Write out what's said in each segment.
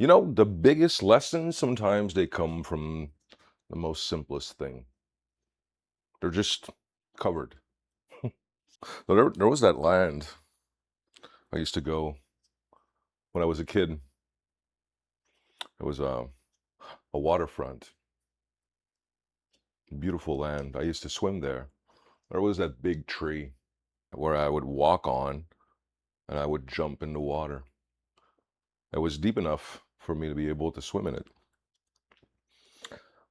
You know, the biggest lessons sometimes they come from the most simplest thing. They're just covered. There was that land I used to go when I was a kid. It was a waterfront, beautiful land. I used to swim there. There was that big tree where I would walk on and I would jump in the water. It was deep enough for me to be able to swim in it.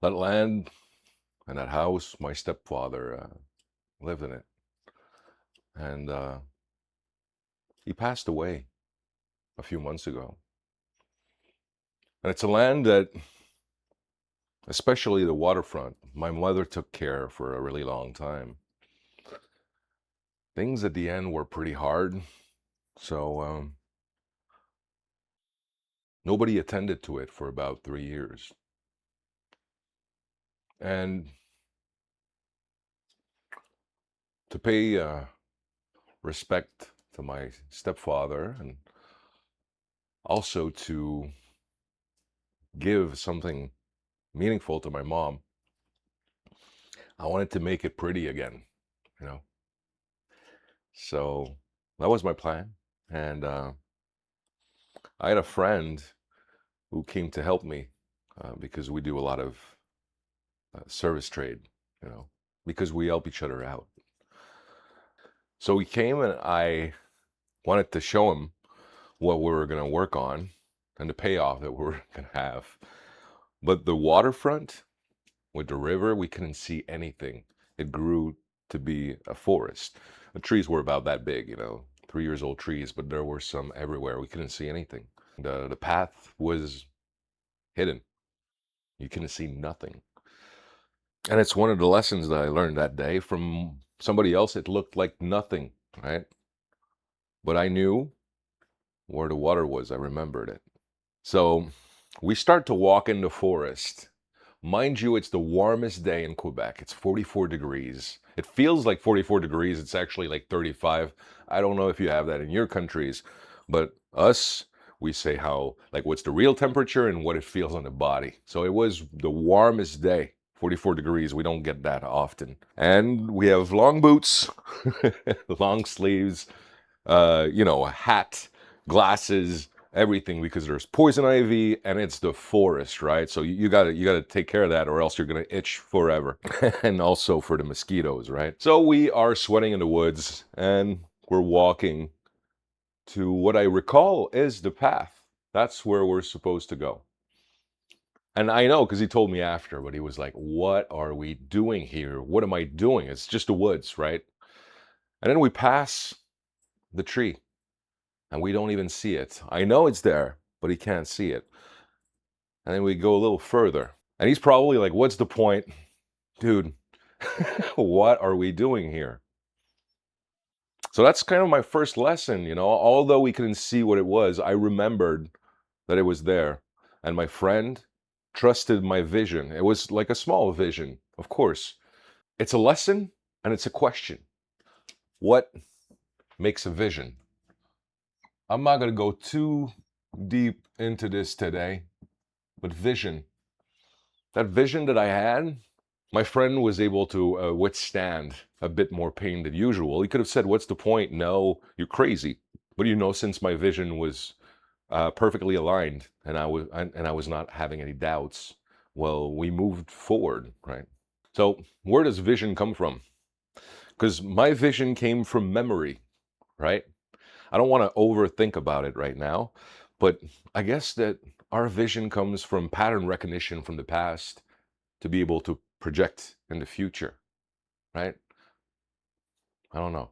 That land and that house, my stepfather lived in it. And he passed away a few months ago. And it's a land that, especially the waterfront, my mother took care for a really long time. Things at the end were pretty hard, so nobody attended to it for about 3 years. And to pay respect to my stepfather and also to give something meaningful to my mom, I wanted to make it pretty again, you know. So that was my plan. And I had a friend who came to help me because we do a lot of service trade, you know, because we help each other out. So he came and I wanted to show him what we were going to work on and the payoff that we were going to have. But the waterfront with the river, we couldn't see anything. It grew to be a forest. The trees were about that big, 3 years old trees, but there were some everywhere. We couldn't see anything. The path was hidden. You couldn't see nothing. And it's one of the lessons that I learned that day from somebody else. It looked like nothing, right? But I knew where the water was. I remembered it. So we start to walk in the forest. Mind you, it's the warmest day in Quebec. It's 44 degrees. It feels like 44 degrees. It's actually like 35. I don't know if you have that in your countries, but us, we say how, like, what's the real temperature and what it feels on the body. So it was the warmest day, 44 degrees. We don't get that often. And we have long boots, long sleeves, a hat, glasses, everything, because there's poison ivy and it's the forest, right? So you gotta take care of that, or else you're gonna itch forever. And also for the mosquitoes, right? So we are sweating in the woods and we're walking to what I recall is the path. That's where we're supposed to go. And I know because he told me after, but he was like, "What are we doing here? What am I doing? It's just the woods, right?" And then we pass the tree and we don't even see it. I know it's there, but he can't see it. And then we go a little further. And he's probably like, "What's the point? Dude, what are we doing here?" So that's kind of my first lesson, Although we couldn't see what it was, I remembered that it was there. And my friend trusted my vision. It was like a small vision, of course. It's a lesson and it's a question. What makes a vision? I'm not going to go too deep into this today, but vision. That vision that I had, my friend was able to withstand a bit more pain than usual. He could have said, "What's the point? No, you're crazy." But since my vision was perfectly aligned and I was not having any doubts, well, we moved forward, right? So where does vision come from? Because my vision came from memory, right? I don't want to overthink about it right now, but I guess that our vision comes from pattern recognition from the past to be able to project in the future, right? I don't know.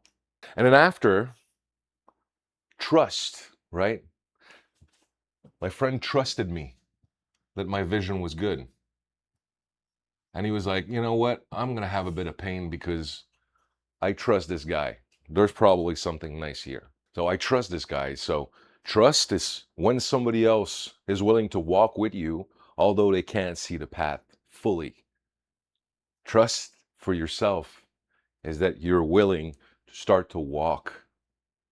And then after, trust, right? My friend trusted me that my vision was good. And he was like, "You know what? I'm going to have a bit of pain because I trust this guy. There's probably something nice here. So I trust this guy." So trust is when somebody else is willing to walk with you, although they can't see the path fully. Trust for yourself is that you're willing to start to walk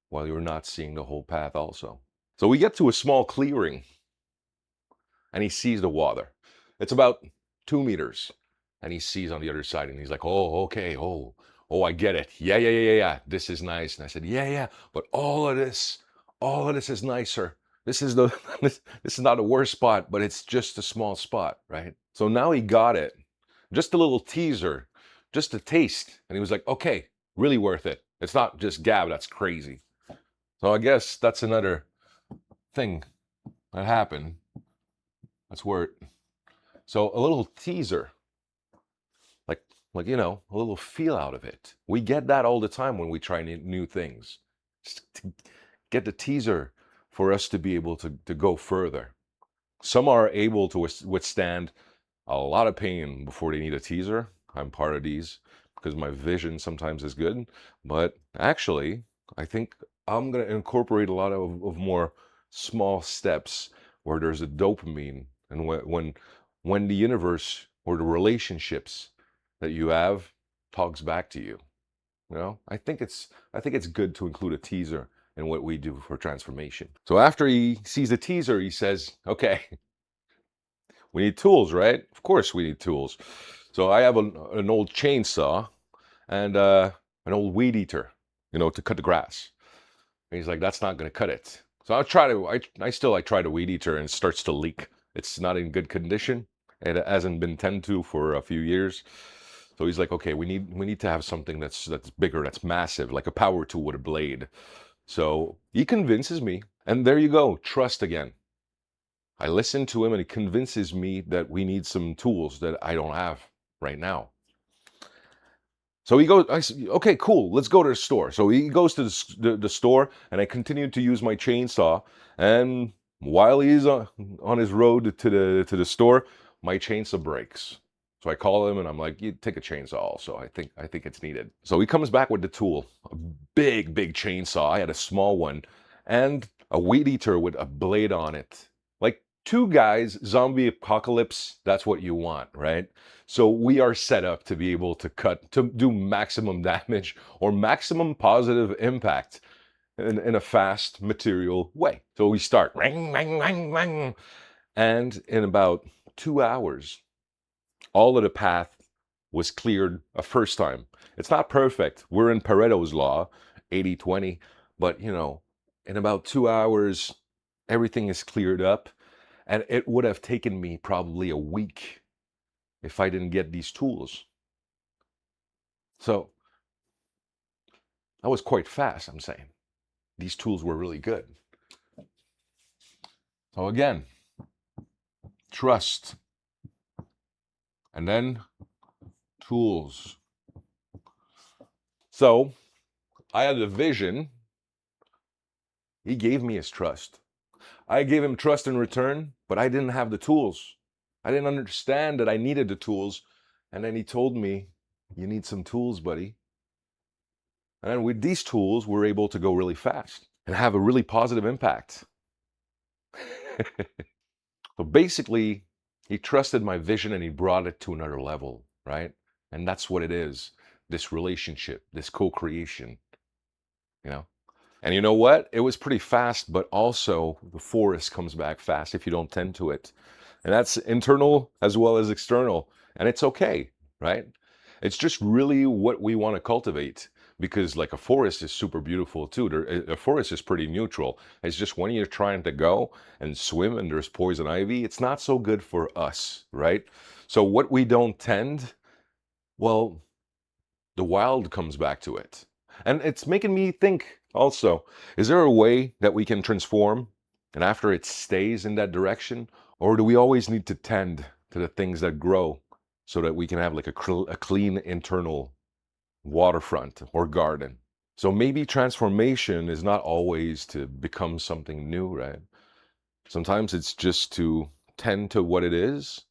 while you're not seeing the whole path also. So we get to a small clearing and he sees the water. It's about 2 meters, and he sees on the other side, and he's like, "Oh, okay, oh, I get it. Yeah, yeah, yeah, yeah, yeah. This is nice." And I said, "Yeah, yeah, but all of this is nicer. This is the this is not the worst spot, but it's just a small spot, right?" So now he got it. Just a little teaser, just a taste, and he was like, "Okay, really worth it. It's not just Gab that's crazy." So I guess that's another thing that happened. That's where it, so a little teaser, like a little feel out of it. We get that all the time when we try new things. Just to get the teaser for us to be able to go further. Some are able to withstand a lot of pain before they need a teaser. I'm part of these because my vision sometimes is good. But actually, I think I'm going to incorporate a lot of more small steps where there's a dopamine. And when the universe or the relationships that you have talks back to you, I think it's good to include a teaser in what we do for transformation. So after he sees the teaser, he says, "Okay, we need tools, right? Of course we need tools." So I have an old chainsaw and an old weed eater, to cut the grass. And he's like, "That's not going to cut it." So I still like try the weed eater and it starts to leak. It's not in good condition. It hasn't been tended to for a few years. So he's like, "Okay, we need to have something that's bigger, that's massive, like a power tool with a blade." So he convinces me, and there you go, trust again. I listen to him and he convinces me that we need some tools that I don't have right now. So he goes, I said, "Okay, cool, let's go to the store." So he goes to the store, and I continue to use my chainsaw. And while he's on his road to the store, my chainsaw breaks. So I call him and I'm like, "You take a chainsaw also. I think it's needed." So he comes back with the tool, a big chainsaw. I had a small one, and a weed eater with a blade on it. Like two guys, zombie apocalypse. That's what you want, right? So we are set up to be able to do maximum damage or maximum positive impact in a fast material way. So we start, ring, ring, ring, ring, and in about 2 hours, all of the path was cleared a first time. It's not perfect. We're in Pareto's law, 80-20, but in about 2 hours, everything is cleared up. And it would have taken me probably a week if I didn't get these tools. So I was quite fast, I'm saying. These tools were really good. So again, trust. And then tools. So I had a vision. He gave me his trust. I gave him trust in return, but I didn't have the tools. I didn't understand that I needed the tools. And then he told me, "You need some tools, buddy." And then with these tools, we're able to go really fast and have a really positive impact. So basically, he trusted my vision and he brought it to another level, right? And that's what it is, this relationship, this co-creation, you know? And you know what? It was pretty fast, but also the forest comes back fast if you don't tend to it. And that's internal as well as external. And it's okay, right? It's just really what we want to cultivate because, like, a forest is super beautiful too. A forest is pretty neutral. It's just when you're trying to go and swim and there's poison ivy, it's not so good for us, right? So, what we don't tend, well, the wild comes back to it. And it's making me think also, is there a way that we can transform and after it stays in that direction? Or do we always need to tend to the things that grow so that we can have like a clean internal waterfront or garden? So maybe transformation is not always to become something new, right? Sometimes it's just to tend to what it is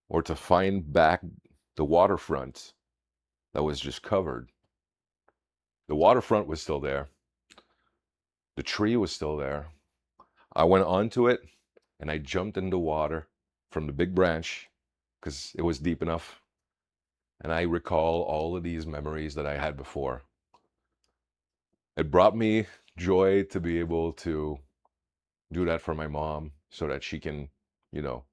or to find back the waterfront that was just covered. The waterfront was still there. The tree was still there. I went onto it and I jumped in the water from the big branch because it was deep enough. And I recall all of these memories that I had before. It brought me joy to be able to do that for my mom so that she can you know,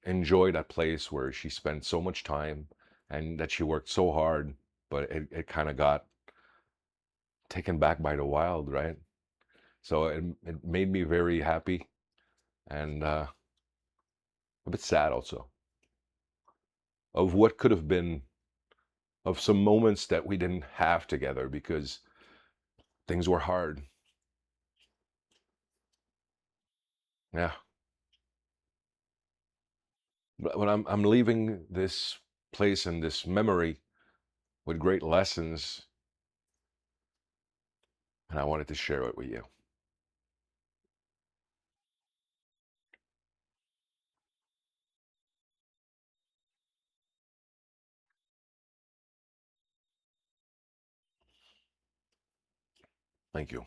enjoy that place where she spent so much time and that she worked so hard, but it kind of got taken back by the wild, right? So it made me very happy and a bit sad also of what could have been, of some moments that we didn't have together because things were hard. Yeah. But I'm leaving this place and this memory with great lessons, and I wanted to share it with you. Thank you.